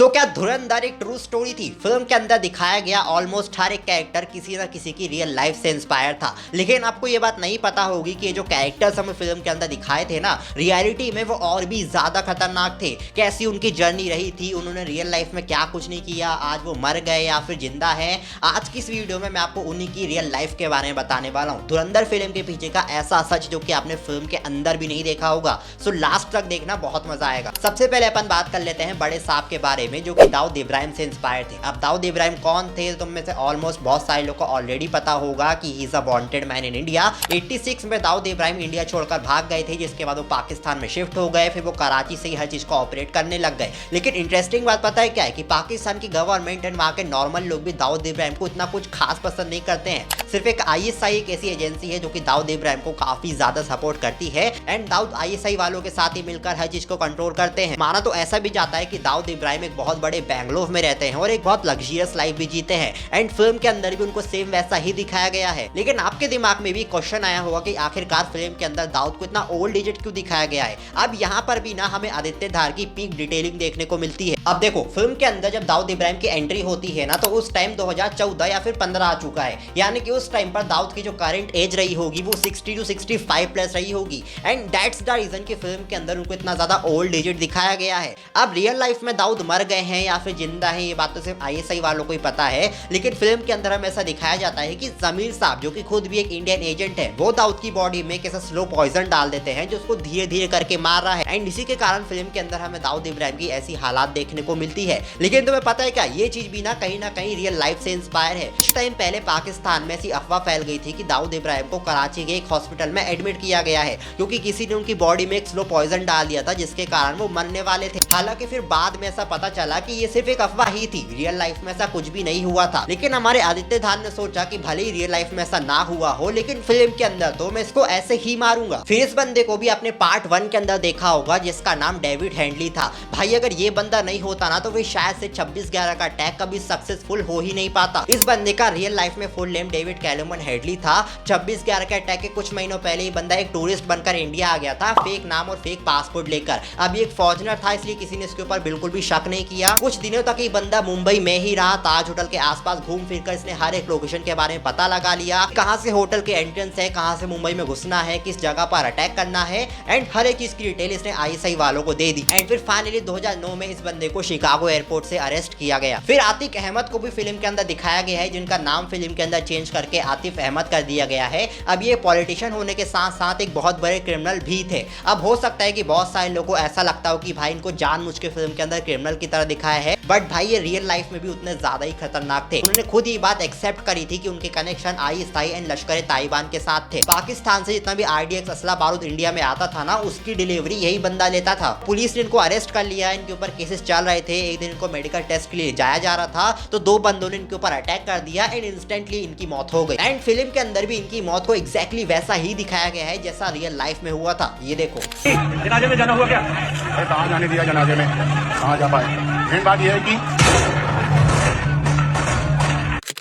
सो क्या धुरंधर एक true story थी? फिल्म के अंदर दिखाया गया ऑलमोस्ट हर एक कैरेक्टर किसी न किसी की रियल लाइफ से इंस्पायर था, लेकिन आपको ये बात नहीं पता होगी कि ये जो कैरेक्टर्स हमें फिल्म के अंदर दिखाए थे ना, रियलिटी में वो और भी ज्यादा खतरनाक थे। कैसी उनकी जर्नी रही थी, उन्होंने रियल लाइफ में क्या कुछ नहीं किया, आज वो मर गए या फिर जिंदा है। आज की इस वीडियो में मैं आपको उन्हीं की रियल लाइफ के बारे में बताने वाला हूँ। धुरंधर फिल्म के पीछे का ऐसा सच जो कि आपने फिल्म के अंदर भी नहीं देखा होगा। सो लास्ट तक देखना, बहुत मजा आएगा। सबसे पहले अपन बात कर लेते हैं बड़े साहब के बारे में, जो कि दाऊद इब्राहिम से इंस्पायर थे। अब दाऊद इब्राहिम कौन थे? तुम में से ऑलमोस्ट बहुत सारे लोगों को ऑलरेडी पता होगा कि he is a wanted man in India. 86 में दाऊद इब्राहिम इंडिया छोड़कर भाग गए थे, जिसके बाद वो पाकिस्तान में शिफ्ट हो गए। फिर वो कराची से ही हर चीज को ऑपरेट करने लग गए। लेकिन इंटरेस्टिंग बात पता है क्या है कि पाकिस्तान की गवर्नमेंट एंड वहाँ के नॉर्मल लोग भी दाऊद इब्राहिम को इतना कुछ खास पसंद नहीं करते हैं। सिर्फ एक ISI एक ऐसी एजेंसी है जो कि दाऊद इब्राहिम को काफी ज्यादा सपोर्ट करती है एंड दाऊद ISI वालों के साथ ही मिलकर हर चीज को कंट्रोल करते हैं। माना तो ऐसा भी जाता है कि दाऊद इब्राहिम एक बहुत बड़े बैंगलोर में रहते हैं और एक बहुत लग्जरियस लाइफ भी जीते हैं एंड फिल्म के अंदर भी उनको सेम वैसा ही दिखाया गया है। लेकिन आपके दिमाग में भी क्वेश्चन आया होगा कि आखिरकार फिल्म के अंदर दाऊद को इतना ओल्ड एजेड क्यों दिखाया गया है। अब यहाँ पर भी ना हमें आदित्य धार की पीक डिटेलिंग देखने को मिलती है। अब देखो, फिल्म के अंदर जब दाऊद इब्राहिम की एंट्री होती है ना, तो उस टाइम 2014 या फिर 15 आ चुका है, यानी कि उस टाइम पर दाऊद की जो करंट एज रही होगी वो 60 to 65 प्लस रही होगी एंड दैट्स द रीजन कि फिल्म के अंदर उनको इतना ज्यादा ओल्ड एजेड दिखाया गया है। अब रियल लाइफ में दाऊद मर गए हैं या फिर जिंदा है, ये बात तो सिर्फ ISI वालों को ही पता है। लेकिन फिल्म के अंदर हमें ऐसा दिखाया जाता है कि जमीर साहब, जो कि खुद भी एक इंडियन एजेंट है, वो दाऊद की बॉडी में कैसा स्लो पॉइजन डाल देते हैं जो उसको धीरे धीरे करके मार रहा है एंड इसी के कारण फिल्म के अंदर हमें दाऊद इब्राहिम की ऐसी हालात देखने को मिलती है। लेकिन तुम्हें पता है क्या, ये चीज भी ना कहीं रियल लाइफ से इंस्पायर है। कुछ टाइम पहले पाकिस्तान में ऐसी अफवाह फैल गई थी कि दाऊद इब्राहिम को कराची के एक हॉस्पिटल में एडमिट किया गया है क्योंकि किसी ने उनकी बॉडी में एक स्लो पॉइजन डाल दिया था, जिसके कारण वो मरने वाले थे। हालांकि फिर बाद में ऐसा पता चला कि ये सिर्फ एक अफवाह ही थी, रियल लाइफ में ऐसा कुछ भी नहीं हुआ था। लेकिन हमारे आदित्य धार ने सोचा कि भले ही रियल लाइफ में ऐसा ना हुआ हो, लेकिन फिल्म के अंदर तो मैं इसको ऐसे ही मारूंगा। फिर इस बंदे को भी अपने पार्ट 1 के अंदर देखा होगा, जिसका नाम डेविड हैंडली था। भाई अगर ये बंदा नहीं होता ना, तो फिर शायद से 26/11 का अटैक कभी सक्सेसफुल हो ही नहीं पाता। इस बंदे का रियल लाइफ में फुल नेम डेविड कैलुमन हेडली था। 26/11 के अटैक के कुछ महीनों पहले ही बंदा एक टूरिस्ट बनकर इंडिया आ गया था, फेक नाम और फेक पासपोर्ट लेकर। अब ये एक फॉर्जनर था, इसलिए किसी ने इसके ऊपर बिल्कुल भी शक नहीं किया। कुछ दिनों तक ये बंदा मुंबई में ही रहा, ताज होटल के आसपास घूम फिर कर इसने हर एक लोकेशन के बारे में पता लगा लिया, कहां से होटल के एंट्रेंस है, कहां से मुंबई में घुसना है, किस जगह पर अटैक करना है एंड हर एक चीज की डिटेल इसने ISI वालों को दे दी। एंड फिर फाइनली 2009 में इस बंदे को शिकागो एयरपोर्ट से अरेस्ट किया गया। फिर आतिक अहमद को भी फिल्म के अंदर दिखाया गया है, जिनका नाम फिल्म के अंदर चेंज करके आतिफ अहमद कर दिया गया है। अब ये पॉलिटिशियन होने के साथ साथ एक बहुत बड़े क्रिमिनल भी थे। अब हो सकता है कि बहुत सारे लोगों को ऐसा लगता हो कि भाई इनको जानबूझ के फिल्म के अंदर क्रिमिनल की तरह दिखाया है, बट भाई ये रियल लाइफ में भी उतने ज्यादा ही खतरनाक थे। उन्होंने खुद ही बात एक्सेप्ट करी थी कि उनके connection ISI and Lashkar Taiwan के साथ थे। पाकिस्तान से जितना भी RDX असला बारूद इंडिया में आता था ना, उसकी डिलीवरी यही बंदा लेता था। पुलिस ने इनको अरेस्ट कर लिया, इनके ऊपर केसेस चल रहे थे। एक दिन इनको मेडिकल टेस्ट के लिए जाया जा रहा था, तो 2 बंदों ने इनके ऊपर अटैक कर दिया एंड इंस्टेंटली इनकी मौत हो गई। एंड फिल्म के अंदर भी इनकी मौत को एग्जैक्टली वैसा ही दिखाया गया है जैसा रियल लाइफ में हुआ था। ये देखो, जनाजे में जाना हुआ क्या? कहाँ जाने दिया जनाजे में, कहाँ जा पाए। मेन बात यह है कि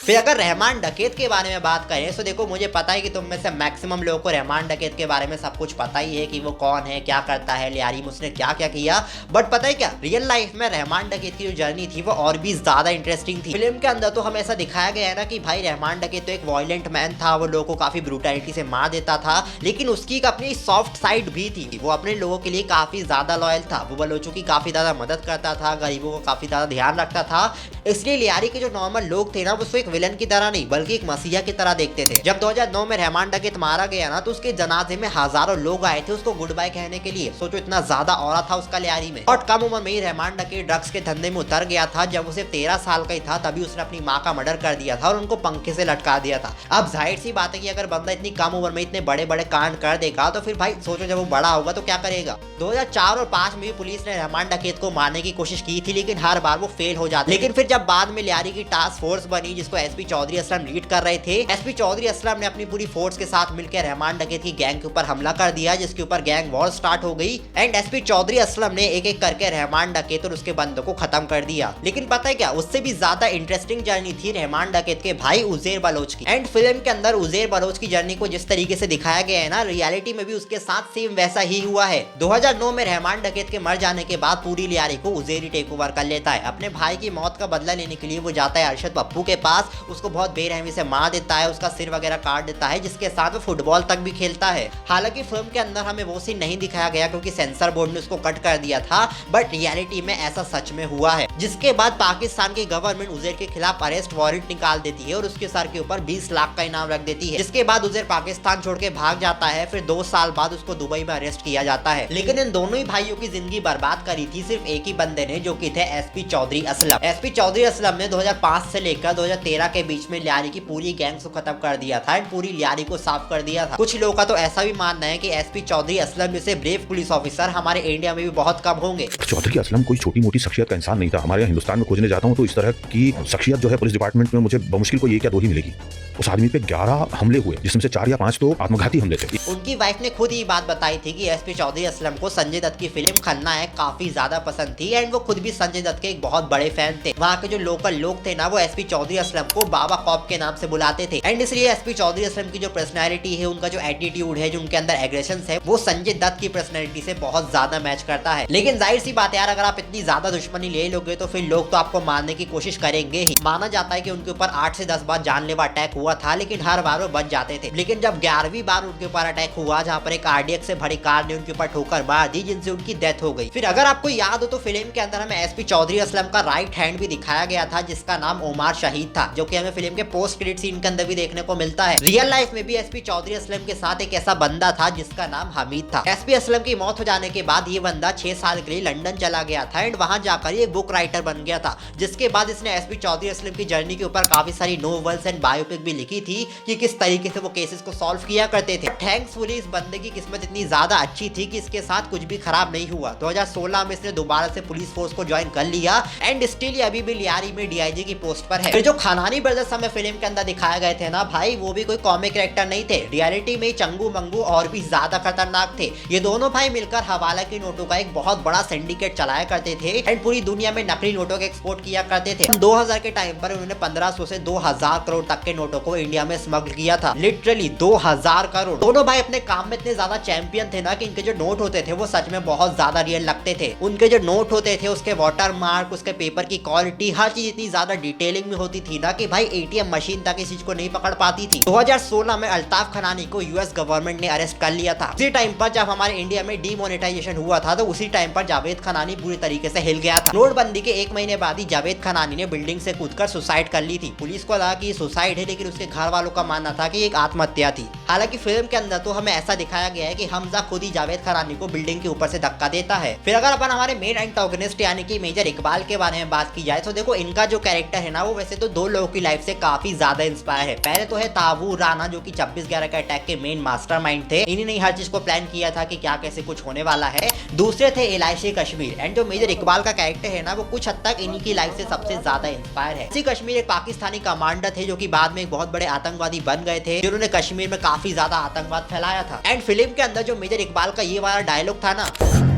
फिर अगर रहमान डकैत के बारे में बात करें तो देखो, मुझे पता है कि तुम में से मैक्सिमम लोगों को रहमान डकैत के बारे में सब कुछ पता ही है कि वो कौन है, क्या करता है, लियारी में उसने क्या क्या किया। बट पता है क्या, रियल लाइफ में रहमान डकैत की जो जर्नी थी वो और भी ज्यादा इंटरेस्टिंग थी। फिल्म के अंदर तो हमें ऐसा दिखाया गया है ना कि भाई रहमान डकैत तो एक वॉयलेंट मैन था, वो लोगों को काफी ब्रूटैलिटी से मार देता था, लेकिन उसकी एक अपनी सॉफ्ट साइड भी थी। वो अपने लोगों के लिए काफी ज्यादा लॉयल था, वो बलोचों की काफी ज्यादा मदद करता था, गरीबों को काफी ज्यादा ध्यान रखता था। इसलिए लियारी के जो नॉर्मल लोग थे ना, वो उसको एक विलन की तरह नहीं बल्कि एक मसीहा की तरह देखते थे। जब 2009 में रहमान डकैत मारा गया ना, तो उसके जनाजे में हजारों लोग आए थे उसको गुड बाय कहने के लिए। सोचो इतना ज्यादा औरा था उसका लियारी में। और कम उम्र में ही रहमान डकैत ड्रग्स के धंधे में उतर गया था। जब उसे 13 साल का ही था, तभी उसने अपनी माँ का मर्डर कर दिया था और उनको पंखे से लटका दिया था। अब जाहिर सी बात है कि अगर बंदा इतनी कम उम्र में इतने बड़े बड़े कांड कर देगा, तो फिर भाई सोचो जब वो बड़ा होगा तो क्या करेगा। 2004 और 5 में भी पुलिस ने रहमान डकैत को मारने की कोशिश की थी, लेकिन हर बार वो फेल हो जाती। लेकिन फिर जब बाद में लियारी की टास्क फोर्स बनी, जिसको एसपी चौधरी असलम लीड कर रहे थे। एसपी चौधरी असलम ने अपनी पूरी फोर्स के साथ मिलकर रहमान डकैत की गैंग के ऊपर हमला कर दिया, जिसके ऊपर गैंग वॉर स्टार्ट हो गई एंड एसपी चौधरी असलम ने एक एक करके रहमान डकैत और उसके बंदों को खत्म कर दिया। लेकिन पता है क्या, उससे भी ज्यादा इंटरेस्टिंग जर्नी थी रहमान डकैत के भाई उजैर बलोच की। एंड फिल्म के अंदर उजैर बलोच की जर्नी को जिस तरीके से दिखाया गया है ना, रियलिटी में भी उसके साथ सेम वैसा ही हुआ है। 2009 में रहमान डकैत के मर जाने के बाद पूरी लियारी को उजैर ही टेक ओवर कर लेता है। अपने भाई की मौत का बदला लेने के लिए वो जाता है अरशद पप्पू के पास, उसको बहुत बेरहमी से मार देता है, उसका सिर वगैरह काट देता है, जिसके साथ वो फुटबॉल तक भी खेलता है। हालांकि फिल्म के अंदर हमें वो सीन नहीं दिखाया गया क्योंकि सेंसर बोर्ड ने उसको कट कर दिया था, बट रियलिटी में ऐसा सच में हुआ है। जिसके बाद पाकिस्तान की गवर्नमेंट उजैर के खिलाफ अरेस्ट वारंट निकाल देती है और उसके सर के ऊपर 20 लाख का इनाम रख देती है। जिसके बाद उजैर पाकिस्तान छोड़ के भाग जाता है। फिर 2 साल बाद उसको दुबई में अरेस्ट किया जाता है। लेकिन इन दोनों ही भाइयों की जिंदगी बर्बाद करी थी सिर्फ एक ही बंदे ने, जो कि थे एसपी चौधरी असलम। एसपी चौधरी असलम ने 2005 से लेकर 2013 के बीच में लियारी की पूरी गैंग को खत्म कर दिया था, पूरी लियारी को साफ कर दिया था। कुछ लोगों का तो ऐसा भी मानना है कि एसपी चौधरी असलम जैसे ब्रेव पुलिस ऑफिसर हमारे इंडिया में भी बहुत कम होंगे। चौधरी असलम कोई छोटी मोटी शख्सियत का इंसान नहीं था। हमारे यहाँ हिंदुस्तान में खोजने जाता हूँ तो इस तरह की शख्सियत जो है पुलिस डिपार्टमेंट में मुझे बमुश्किल कोई 1 या 2 ही मिलेगी। उस आदमी पे 11 हमले हुए, जिसमें से 4 या 5 तो आत्मघाती हमले थे। उनकी वाइफ ने खुद ही बात बताई थी कि एसपी चौधरी असलम को संजय दत्त की फिल्म खलनायक काफी ज्यादा पसंद थी एंड वो खुद भी संजय दत्त के एक बहुत बड़े फैन थे। वहाँ के जो लोकल लोग थे ना, वो एसपी चौधरी असलम को बाबा कॉप के नाम से बुलाते थे एंड इसलिए एसपी चौधरी असलम की जो पर्सनैलिटी है, उनका जो एटीट्यूड है, जो उनके अंदर एग्रेशन है, वो संजय दत्त की पर्सनैलिटी से बहुत ज्यादा मैच करता है। लेकिन जाहिर सी बात है यार, अगर आप इतनी ज्यादा दुश्मनी ले लोगे तो फिर लोग तो आपको मारने की कोशिश करेंगे ही। माना जाता है कि उनके ऊपर 8 से 10 बार जानलेवा अटैक हुआ था, लेकिन हर बार वो बच जाते थे। लेकिन जब 11वीं बार उनके ऊपर अटैक हुआ, जहाँ पर एक आरडीएक्स से भरी कार ने उनके ऊपर ठोकर मार दी, जिनसे उनकी डेथ हो गई। फिर अगर आपको याद हो तो फिल्म के अंदर हमें एसपी चौधरी असलम का राइट हैंड भी दिखाया गया था, जिसका नाम ओमार शहीद था, जो कि हमें फिल्म के पोस्ट क्रेडिट सीन के अंदर भी देखने को मिलता है। रियल लाइफ में भी एसपी चौधरी असलम के साथ एक ऐसा बंदा था जिसका नाम हमीद था। एसपी असलम की मौत हो जाने के बाद ये बंदा 6 साल के लिए लंदन चला गया था एंड वहां जाकर ये बुक राइटर बन गया था, जिसके बाद इसने एसपी चौधरी असलम की जर्नी के ऊपर काफी सारी नोवेल्स एंड बायोपिक भी लिखी थी कि किस तरीके से वो केसेस को सॉल्व किया करते थे। थैंक्सफुली इस बंदे की किस्मत इतनी ज्यादा अच्छी थी कि इसके साथ कुछ भी खराब नहीं हुआ। 2016 में इसने दोबारा से पुलिस फोर्स को ज्वाइन कर लिया एंड स्टिल अभी भी लियारी में डीआईजी की पोस्ट पर है। फिर जो खानानी ब्रदर्स हमें फिल्म के अंदर दिखाए गए थे ना भाई, वो भी कोई कॉमिक कैरेक्टर नहीं थे। रियलिटी में चंगू मंगू और भी ज्यादा खतरनाक थे। ये दोनों भाई मिलकर हवाला के नोटों का एक बहुत बड़ा सिंडिकेट चलाया करते थे एंड पूरी दुनिया में नकली नोटों के एक्सपोर्ट किया करते थे। 2000 के टाइम पर उन्होंने 1500 से 2000 करोड़ तक के नोटों को इंडिया में स्मगल किया था। लिटरली 2000 करोड़। दोनों भाई अपने काम में इतने ज्यादा चैंपियन थे ना कि इनके जो नोट होते थे वो सच में बहुत ज्यादा रियल लगते थे। उनके जो नोट होते थे, उसके वाटर मार्क, उसके पेपर की क्वालिटी, हर चीज इतनी ज्यादा डिटेलिंग में होती थी ना कि भाई एटीएम मशीन तक इस चीज को नहीं पकड़ पाती थी। 2016 में अल्ताफ खनानी को यूएस गवर्नमेंट ने अरेस्ट कर लिया था। उसी टाइम पर जब हमारे इंडिया में डीमोनेटाइजेशन हुआ था, तो उसी टाइम पर जावेद खनानी पूरी तरीके से हिल गया था। नोटबंदी के 1 महीने बाद ही जावेद खनानी ने बिल्डिंग से कूदकर सुसाइड कर ली थी। पुलिस को लगा कि सुसाइड है, लेकिन उसके घर वालों का मानना था कि एक आत्महत्या थी। हालांकि फिल्म के अंदर तो हमें ऐसा दिखाया गया है कि हमजा खुद ही जावेद खनानी को बिल्डिंग के ऊपर से धक्का देता है। फिर अगर अपन हमारे मेन एंटागोनिस्ट यानी कि मेजर इकबाल के बारे में बात की जाए तो देखो, इनका जो कैरेक्टर है ना, वो वैसे तो 2 लोगों की लाइफ से काफी ज्यादा इंस्पायर है। पहले तो है ताबूर राना, जो कि 26/11 के अटैक के मेन मास्टरमाइंड थे। इन्हीं ने हर चीज को प्लान किया था कि क्या कैसे कुछ होने वाला है। दूसरे थे एलआईसी कश्मीर एंड जो मेजर इकबाल का कैरेक्टर है ना, वो कुछ हद तक इन्हीं की लाइफ से सबसे ज्यादा इंस्पायर है। एलआईसी कश्मीर एक पाकिस्तानी कमांडर थे जो कि बाद में एक बहुत बड़े आतंकवादी बन गए थे, जिन्होंने कश्मीर में काफी ज्यादा आतंकवाद फैलाया था। एंड फिल्म के अंदर जो मेजर इकबाल का ये वाला डायलॉग था ना,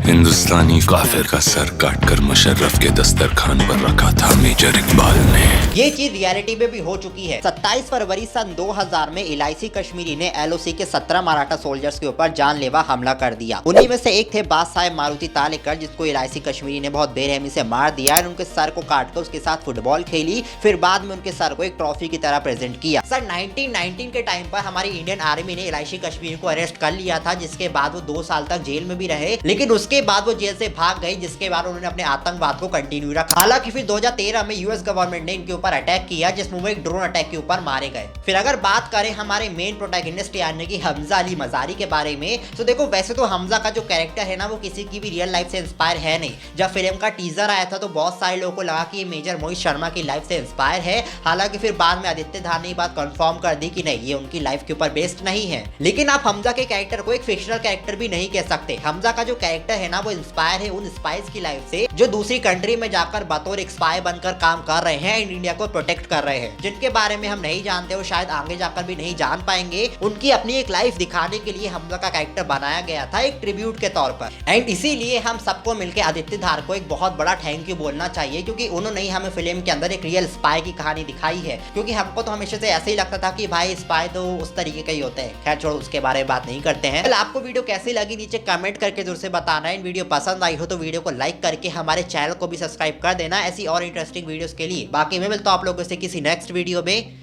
हिंदुस्तानी काफिर का सर काटकर मुशर्रफ के दस्तरखान पर रखा था मेजर इकबाल ने। ये चीज रियलिटी में भी हो चुकी है। 27 फरवरी सन 2000 में एलआईसी कश्मीरी ने एलओसी के 17 मराठा सोल्जर्स के ऊपर जानलेवा हमला कर दिया। उन्हीं में से एक थे बास साहेब मारुति तालेकर, जिसको एलआईसी कश्मीरी ने बहुत बेरहमी से मार दिया और उनके सर को काटकर उसके साथ फुटबॉल खेली। फिर बाद में उनके सर को एक ट्रॉफी की तरह प्रेजेंट किया। सन 1919 के टाइम पर हमारी इंडियन आर्मी ने एलआईसी कश्मीर को अरेस्ट कर लिया था, जिसके बाद वो 2 साल तक जेल में भी रहे। लेकिन उसके बाद वो जेल से भाग गई, जिसके बाद उन्होंने अपने आतंकवाद को कंटिन्यू रखा। हालांकि फिर 2013 में यूएस गवर्नमेंट ने इनके ऊपर अटैक किया, जिसमें वो एक ड्रोन अटैक के ऊपर मारे गए। फिर अगर बात करें हमारे मेन प्रोटैगनिस्ट यानी कि हमजा अली मजारी के बारे में, तो देखो वैसे तो हमजा का जो कैरेक्टर है ना, वो किसी की भी रियल लाइफ से इंस्पायर है नहीं। जब फिल्म का टीजर आया था तो बहुत सारे लोगों को लगा कि ये मेजर मोहित शर्मा की लाइफ से इंस्पायर है। हालांकि फिर बाद में आदित्य धार ने बात कंफर्म कर दी कि नहीं, ये उनकी लाइफ के ऊपर बेस्ड नहीं है। लेकिन आप हमजा के कैरेक्टर को एक फिक्शनल कैरेक्टर भी नहीं कह सकते। हमजा का जो कैरेक्टर है ना वो इंस्पायर है उन स्पाइस की लाइफ से जो दूसरी कंट्री में जाकर बतौर एक स्पाई बनकर काम कर रहे हैं एंड इंडिया को प्रोटेक्ट कर रहे हैं, जिनके बारे में हम नहीं जानते और शायद आगे जाकर भी नहीं जान पाएंगे। उनकी अपनी एक लाइफ दिखाने के लिए हमजा का कैरेक्टर बनाया गया था एक ट्रिब्यूट के तौर पर। एंड इसीलिए हम सबको मिलकर आदित्य धार को एक बहुत बड़ा थैंक यू बोलना चाहिए, क्योंकि उन्होंने हमें फिल्म के अंदर एक रियल स्पाई की कहानी दिखाई है। क्योंकि हमको तो हमेशा से ऐसे ही लगता था कि भाई स्पाई तो उस तरीके का ही होता है। खैर छोड़ो, उसके बारे में बात नहीं करते हैं। आपको वीडियो कैसी लगी नीचे कमेंट करके जरूर से बताना है। वीडियो पसंद आई हो तो वीडियो को लाइक करके हमारे चैनल को भी सब्सक्राइब कर देना ऐसी और इंटरेस्टिंग वीडियोस के लिए। बाकी मैं मिलता हूं आप लोगों से किसी नेक्स्ट वीडियो में।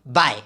बाय।